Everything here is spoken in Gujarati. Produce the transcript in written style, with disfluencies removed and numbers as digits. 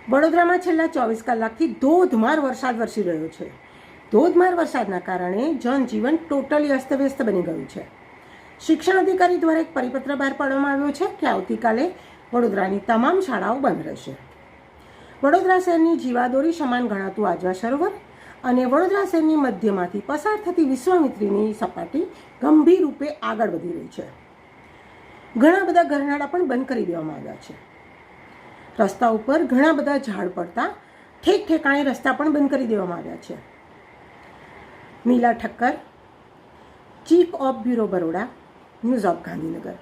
વડોદરામાં છેલ્લા 24 કલાકથી ધોધમાર વરસાદ વરસી રહ્યો છે. ધોધમાર વરસાદના કારણે જનજીવન ટોટલી અસ્તવ્યસ્ત બની ગયું છે. શિક્ષણ અધિકારી દ્વારા એક પરિપત્ર બહાર પાડવામાં આવ્યો છે કે આવતીકાલે વડોદરાની તમામ શાળાઓ બંધ રહેશે. વડોદરા શહેરની જીવાદોરી સમાન ગણાતું આજવા સરોવર અને વડોદરા શહેરની મધ્યમાંથી પસાર થતી વિશ્વામિત્રીની સપાટી ગંભીર રૂપે આગળ વધી રહી છે. ઘણા બધા ઘરનાળા પણ બંધ કરી દેવામાં આવ્યા છે. રસ્તા ઉપર ઘણા બધા ઝાડ પડતા ઠેક ઠેકાણે રસ્તા પણ બંધ કરી દેવામાં આવ્યા છે. Neela Thakkar, chief of bureau Baroda, news of Gandhinagar.